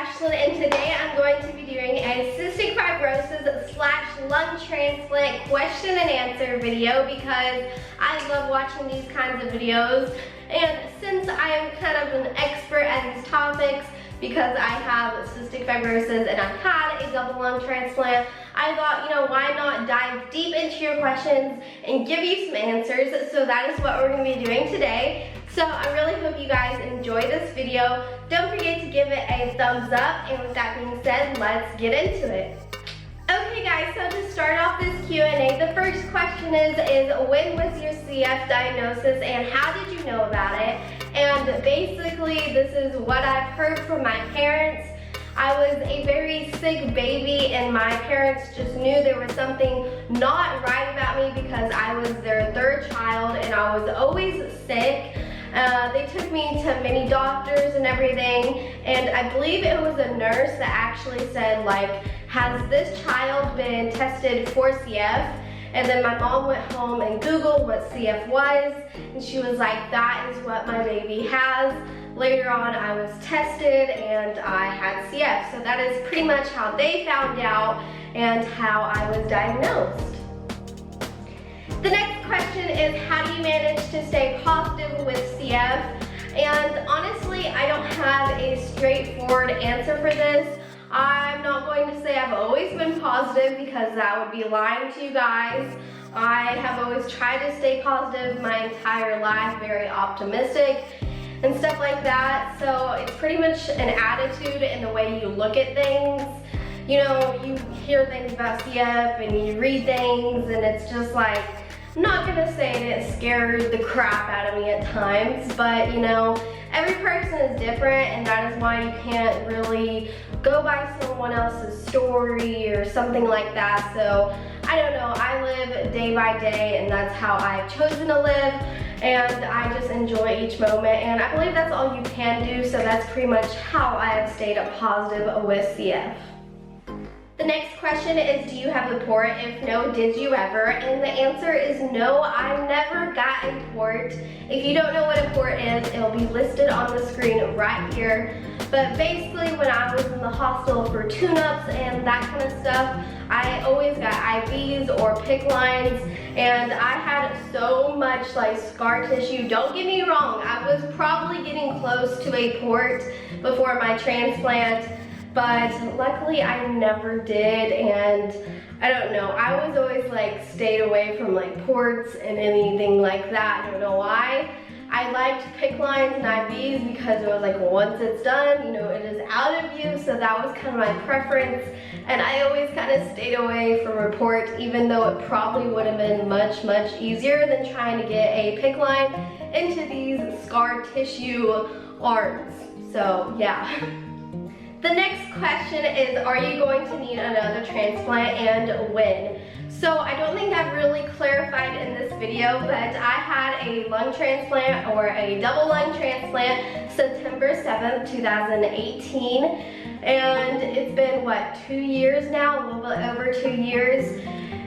Ashlyn, and today I'm going to be doing a cystic fibrosis / lung transplant question and answer video because I love watching these kinds of videos. And since I am kind of an expert at these topics because I have cystic fibrosis and I've had a double lung transplant, I thought, why not dive deep into your questions and give you some answers. So that is what we're going to be doing today. So I really hope you guys enjoy this video. Don't forget to give it a thumbs up, and with that being said, let's get into it. Okay guys, so to start off this Q&A, the first question is when was your CF diagnosis and how did you know about it? And basically this is what I've heard from my parents. I was a very sick baby and my parents just knew there was something not right about me because I was their third child and I was always sick. They took me to many doctors and everything, and I believe it was a nurse that actually said, like, has this child been tested for CF? And then my mom went home and Googled what CF was, and she was like, that is what my baby has. Later on, I was tested and I had CF. So that is pretty much how they found out and how I was diagnosed. The next question is, how do you manage to stay positive with CF? And honestly, I don't have a straightforward answer for this. I'm not going to say I've always been positive because that would be lying to you guys. I have always tried to stay positive my entire life, very optimistic and stuff like that. So it's pretty much an attitude and the way you look at things. You hear things about CF and you read things and it's just like, I'm not gonna say it scared the crap out of me at times, but every person is different, and that is why you can't really go by someone else's story or something like that. So I don't know, I live day by day and that's how I've chosen to live, and I just enjoy each moment, and I believe that's all you can do. So that's pretty much how I have stayed positive with CF. The next question is, do you have the port? If no, did you ever? And the answer is no, I never got a port. If you don't know what a port is, it'll be listed on the screen right here. But basically, when I was in the hospital for tune-ups and that kind of stuff, I always got IVs or PICC lines, and I had so much scar tissue. Don't get me wrong, I was probably getting close to a port before my transplant, but luckily I never did. And I don't know, I was always stayed away from ports and anything like that. I don't know why. I liked PICC lines and IVs because it was once it's done, it is out of you, so that was kind of my preference. And I always kind of stayed away from a port, even though it probably would have been much, much easier than trying to get a PICC line into these scar tissue arms. So yeah. The next question is, are you going to need another transplant and when? So I don't think I've really clarified in this video, but I had a lung transplant or a double lung transplant September 7th, 2018. And it's been, what, 2 years now, a little bit over 2 years.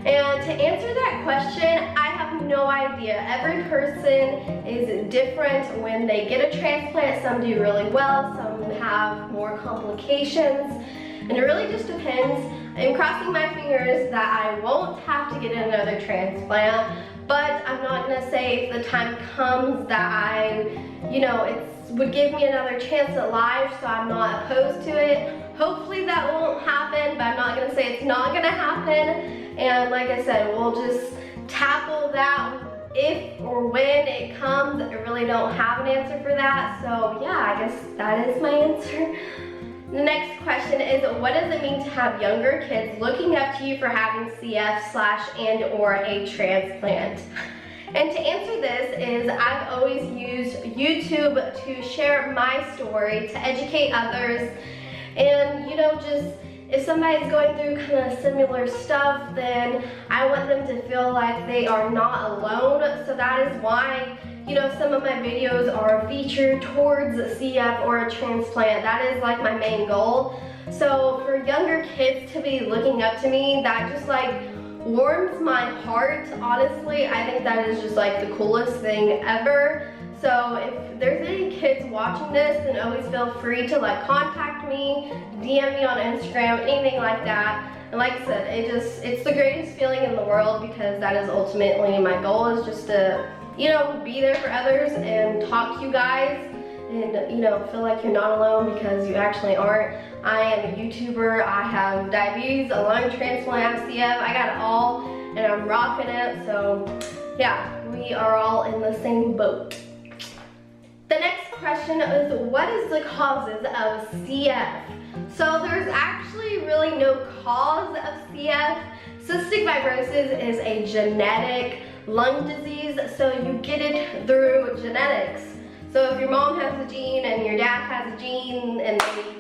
And to answer that question, I have no idea. Every person is different when they get a transplant. Some do really well, some have more complications, and it really just depends. I'm crossing my fingers that I won't have to get another transplant, but I'm not gonna say if the time comes that it would give me another chance at life, so I'm not opposed to it. Hopefully that won't happen, but I'm not gonna say it's not gonna happen. And like I said, we'll just tackle that if or when it comes. I really don't have an answer for that. So yeah, I guess that is my answer. The next question is, what does it mean to have younger kids looking up to you for having CF / and or a transplant? And to answer this is, I've always used YouTube to share my story, to educate others. And just if somebody's going through kind of similar stuff, then I want them to feel like they are not alone. So that is why, some of my videos are featured towards CF or a transplant. That is my main goal. So for younger kids to be looking up to me, that just warms my heart. Honestly, I think that is just the coolest thing ever. So if there's any kids watching this, then always feel free to contact me, DM me on Instagram, anything like that. And like I said, it's the greatest feeling in the world, because that is ultimately my goal, is just to, you know, be there for others and talk to you guys and, you know, feel like you're not alone, because you actually aren't. I am a YouTuber. I have diabetes, a lung transplant, CF. I got it all, and I'm rocking it. So yeah, we are all in the same boat. The next question is, what is the causes of CF? So there's actually really no cause of CF. Cystic fibrosis is a genetic lung disease, so you get it through genetics. So if your mom has a gene and your dad has a gene and they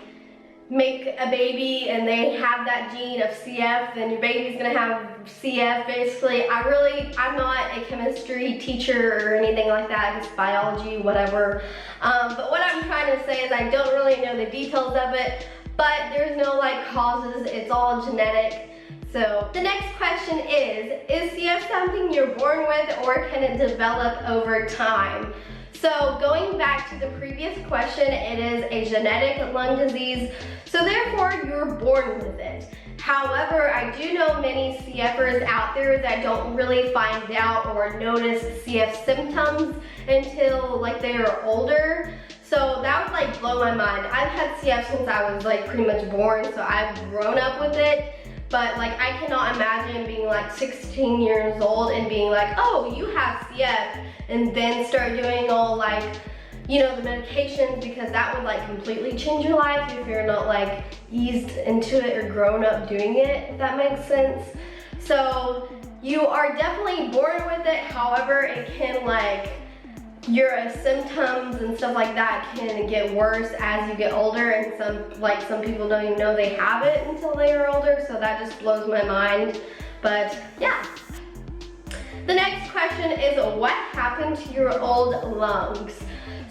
make a baby and they have that gene of CF, then your baby's gonna have CF basically. I'm not a chemistry teacher or anything like that, just biology, whatever. But what I'm trying to say is I don't really know the details of it, but there's no like causes, it's all genetic. So the next question is CF something you're born with, or can it develop over time? So going back to the previous question, it is a genetic lung disease, so therefore you're born with it. However, I do know many CFers out there that don't really find out or notice CF symptoms until like they are older. So that would like blow my mind. I've had CF since I was like pretty much born, so I've grown up with it. But like I cannot imagine being like 16 years old and being like, oh, you have CF, and then start doing all like, you know, the medications, because that would like completely change your life if you're not like eased into it or grown up doing it, if that makes sense. So you are definitely born with it. However, it can like, your symptoms and stuff like that can get worse as you get older, and some people don't even know they have it until they are older, so that just blows my mind. But yeah. The next question is, what happened to your old lungs?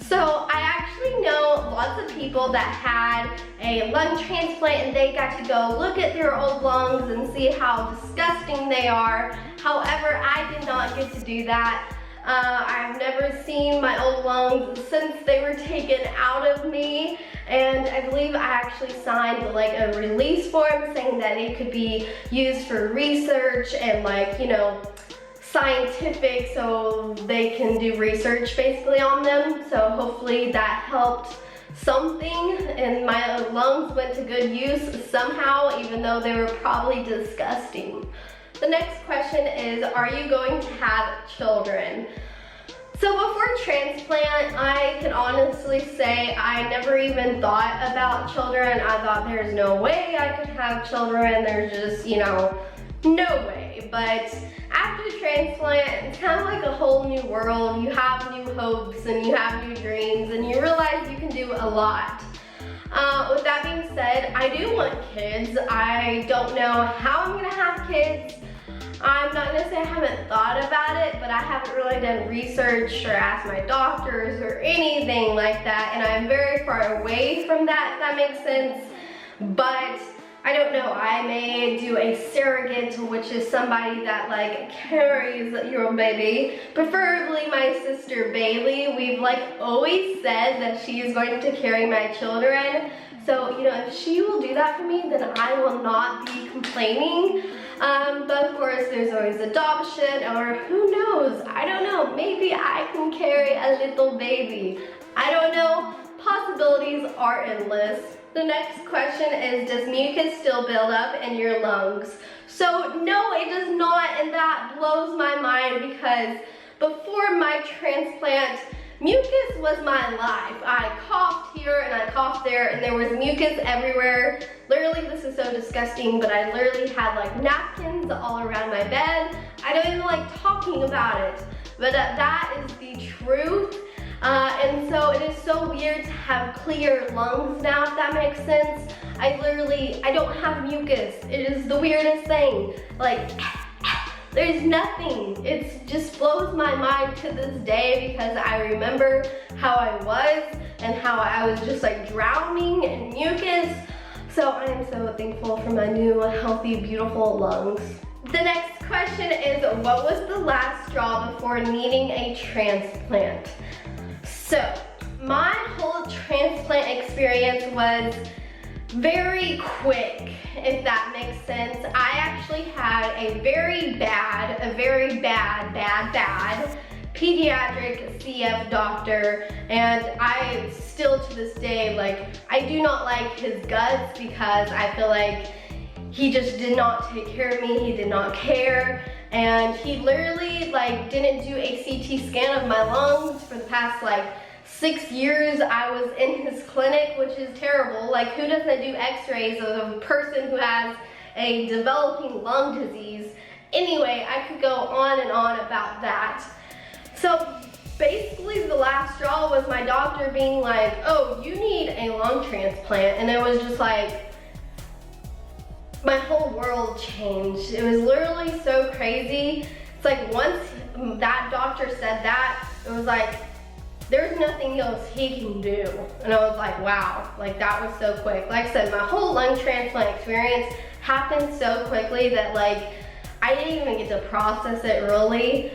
So I actually know lots of people that had a lung transplant and they got to go look at their old lungs and see how disgusting they are. However, I did not get to do that. I've never seen my old lungs since they were taken out of me, and I believe I actually signed like a release form saying that it could be used for research and like, you know, scientific, so they can do research basically on them. So hopefully that helped something, and my lungs went to good use somehow, even though they were probably disgusting. The next question is, are you going to have children? So before transplant, I can honestly say I never even thought about children. I thought there's no way I could have children. There's just, you know, no way. But after transplant, it's kind of like a whole new world. You have new hopes and you have new dreams, and you realize you can do a lot. With that being said, I do want kids. I don't know how I'm gonna have kids. I'm not gonna say I haven't thought about it, but I haven't really done research or asked my doctors or anything like that, and I'm very far away from that, if that makes sense. But I don't know, I may do a surrogate, which is somebody that like carries your baby. Preferably my sister Bailey. We've like always said that she is going to carry my children. So, you know, if she will do that for me, then I will not be complaining. But of course, there's always adoption, or who knows? I don't know, maybe I can carry a little baby. I don't know, possibilities are endless. The next question is, does mucus still build up in your lungs? So no, it does not, and that blows my mind, because before my transplant, mucus was my life. I coughed here and I coughed there, and there was mucus everywhere. Literally, this is so disgusting, but I literally had like napkins all around my bed. I don't even like talking about it, but that is the truth. And so it is so weird to have clear lungs now, if that makes sense. I don't have mucus. It is the weirdest thing. Like, there's nothing. It just blows my mind to this day, because I remember how I was and how I was just like drowning in mucus. So I am so thankful for my new, healthy, beautiful lungs. The next question is, what was the last straw before needing a transplant? So my whole transplant experience was very quick, if that makes sense. I actually had a very bad pediatric CF doctor, and I still to this day, like, I do not like his guts because I feel like he just did not take care of me, he did not care, and he literally like didn't do a CT scan of my lungs for the past like 6 years I was in his clinic, which is terrible. Like, who doesn't do x-rays of a person who has a developing lung disease? Anyway, I could go on and on about that. So basically the last straw was my doctor being like, oh, you need a lung transplant. And it was just like, my whole world changed. It was literally so crazy. It's like once that doctor said that, it was like, there's nothing else he can do. And I was like, wow, like that was so quick. Like I said, my whole lung transplant experience happened so quickly that like, I didn't even get to process it really.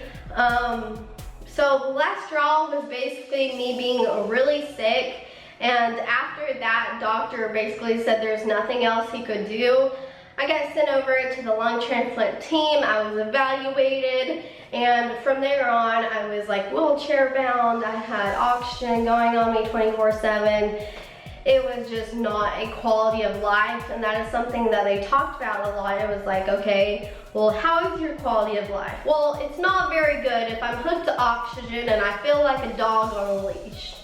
So the last straw was basically me being really sick, and after that doctor basically said there's nothing else he could do, I got sent over to the lung transplant team. I was evaluated, and from there on I was like wheelchair bound. I had oxygen going on me 24/7. It was just not a quality of life, and that is something that they talked about a lot. It was like, okay, well, how is your quality of life? Well, it's not very good if I'm hooked to oxygen and I feel like a dog on a leash.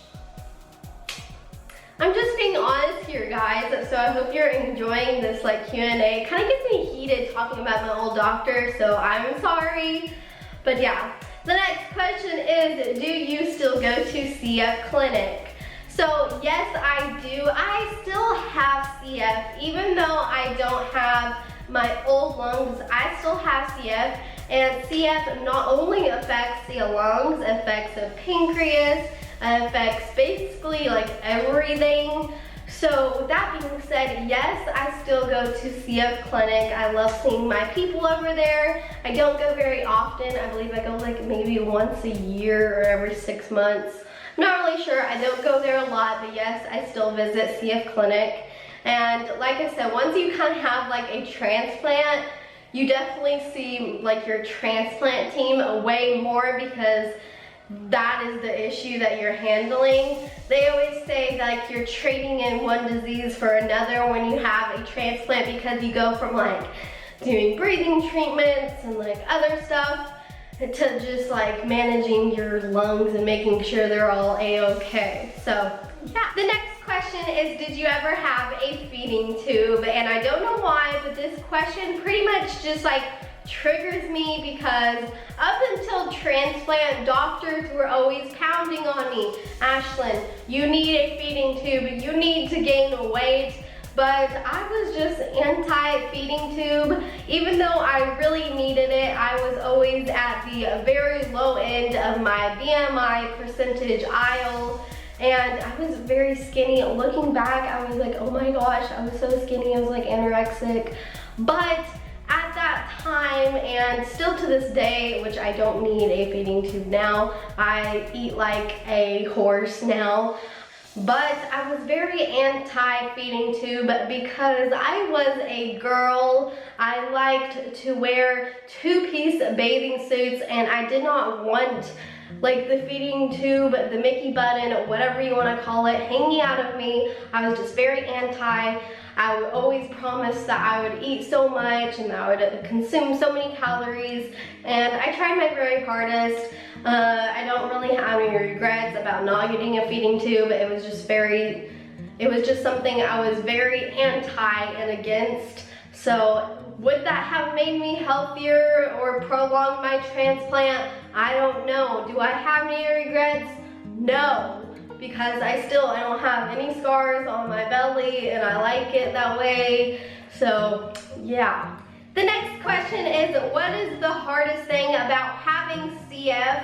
I'm just being honest here, guys, so I hope you're enjoying this like Q&A. It kind of gets me heated talking about my old doctor, so I'm sorry. But yeah, the next question is, do you still go to CF clinic? So yes, I do. I still have CF, even though I don't have my old lungs, I still have CF, and CF not only affects the lungs, it affects the pancreas, it affects basically like everything. So with that being said, yes, I still go to CF clinic. I love seeing my people over there. I don't go very often. I believe I go like maybe once a year or every 6 months. I'm not really sure. I don't go there a lot, but yes, I still visit CF clinic. And like I said, once you kind of have like a transplant, you definitely see like your transplant team way more, because that is the issue that you're handling. They always say like you're trading in one disease for another when you have a transplant, because you go from like doing breathing treatments and like other stuff to just like managing your lungs and making sure they're all a-okay. So yeah. The next question is, did you ever have a feeding tube? And I don't know why, but this question pretty much just like triggers me, because up until transplant, doctors were always pounding on me, Ashlyn, you need a feeding tube, you need to gain weight. But I was just anti-feeding tube. Even though I really needed it, I was always at the very low end of my BMI percentage aisle, and I was very skinny. Looking back, I was like, oh my gosh, I was so skinny, I was like anorexic. But at that time, and still to this day, which I don't need a feeding tube now, I eat like a horse now. But I was very anti-feeding tube because I was a girl. I liked to wear two-piece bathing suits, and I did not want like the feeding tube, the Mickey button, whatever you want to call it, hanging out of me. I was just very anti. I would always promise that I would eat so much and I would consume so many calories, and I tried my very hardest. I don't really have any regrets about not getting a feeding tube. It was just something I was very anti and against. So would that have made me healthier or prolonged my transplant? I don't know. Do I have any regrets? No, because I don't have any scars on my belly, and I like it that way. So yeah. The next question is, what is the hardest thing about having CF?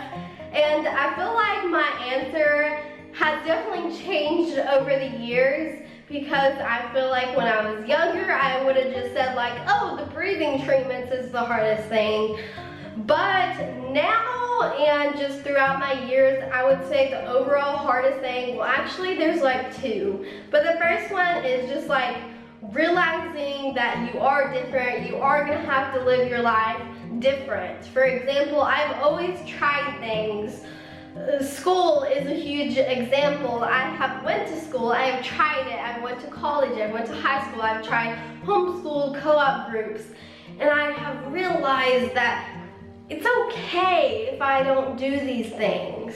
And I feel like my answer has definitely changed over the years, because I feel like when I was younger, I would have just said like, oh, the breathing treatments is the hardest thing. But now, and just throughout my years, I would say the overall hardest thing, well actually there's like two. But the first one is just like realizing that you are different, you are gonna have to live your life different. For example, I've always tried things. School is a huge example. I have went to school, I have tried it, I went to college, I went to high school, I've tried homeschool co-op groups, and I have realized that it's okay if I don't do these things.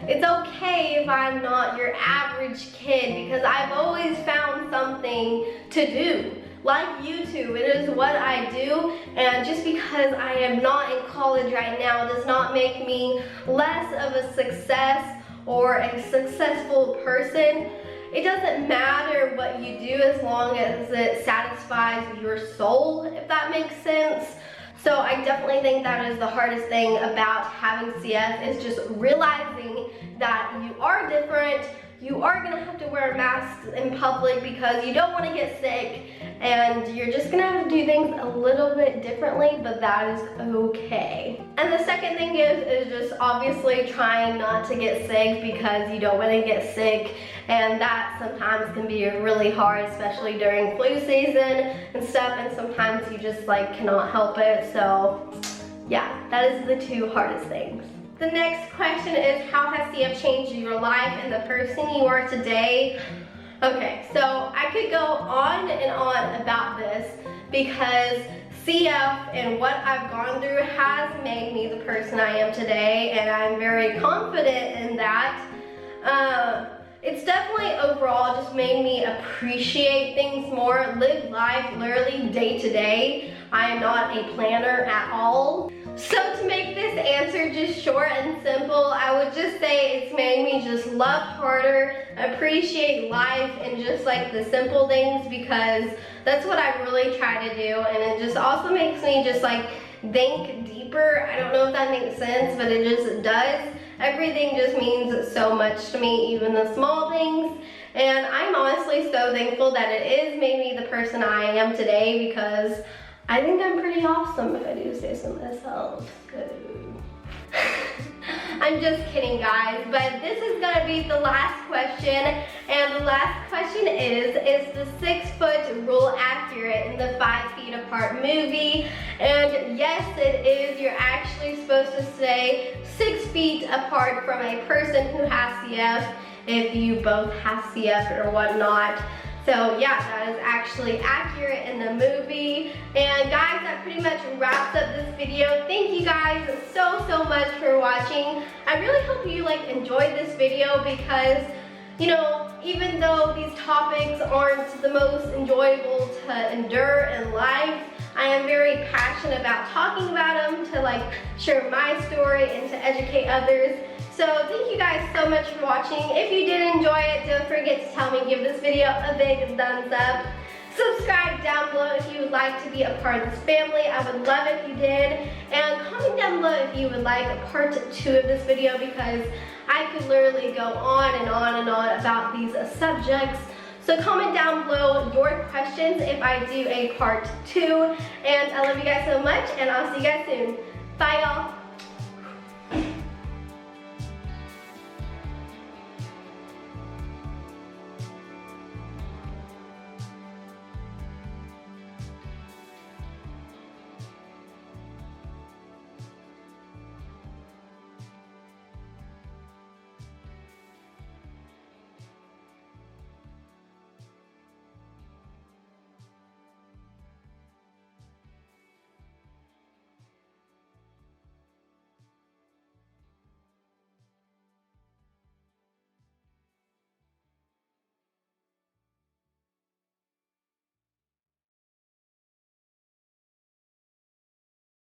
It's okay if I'm not your average kid, because I've always found something to do. Like YouTube, it is what I do, and just because I am not in college right now does not make me less of a success or a successful person. It doesn't matter what you do as long as it satisfies your soul, if that makes sense. So I definitely think that is the hardest thing about having CF, is just realizing that you are different. You are gonna have to wear masks in public because you don't wanna get sick, and you're just gonna have to do things a little bit differently, but that is okay. And the second thing is just obviously trying not to get sick, because you don't wanna get sick, and that sometimes can be really hard, especially during flu season and stuff, and sometimes you just like cannot help it. So yeah, that is the two hardest things. The next question is, how has CF changed your life and the person you are today? Okay, so I could go on and on about this, because CF and what I've gone through has made me the person I am today, and I'm very confident in that. It's definitely overall just made me appreciate things more, live life literally day to day. I am not a planner at all. So to make this answer just short and simple, I would just say it's made me just love harder, appreciate life, and just like the simple things, because that's what I really try to do. And it just also makes me just like think deeper. I don't know if that makes sense, but it just does. Everything just means so much to me, even the small things. And I'm honestly so thankful that it is made me the person I am today, because I think I'm pretty awesome, if I do say so myself. I'm just kidding, guys, but this is gonna be the last question, and the last question is the 6-foot rule accurate in the 5 feet apart movie? And yes, it is. You're actually supposed to stay 6 feet apart from a person who has CF, if you both have CF or whatnot. So yeah, that is actually accurate in the movie. And guys, that pretty much wraps up this video. Thank you guys so much for watching. I really hope you like enjoyed this video, because you know, even though these topics aren't the most enjoyable to endure in life, I am very passionate about talking about them, to like share my story and to educate others. So thank you guys so much for watching. If you did enjoy it, don't forget to tell me, give this video a big thumbs up. Subscribe down below if you would like to be a part of this family. I would love it if you did. And comment down below if you would like a part 2 of this video, because I could literally go on and on and on about these subjects. So comment down below your questions if I do a part 2. And I love you guys so much, and I'll see you guys soon. Bye, y'all.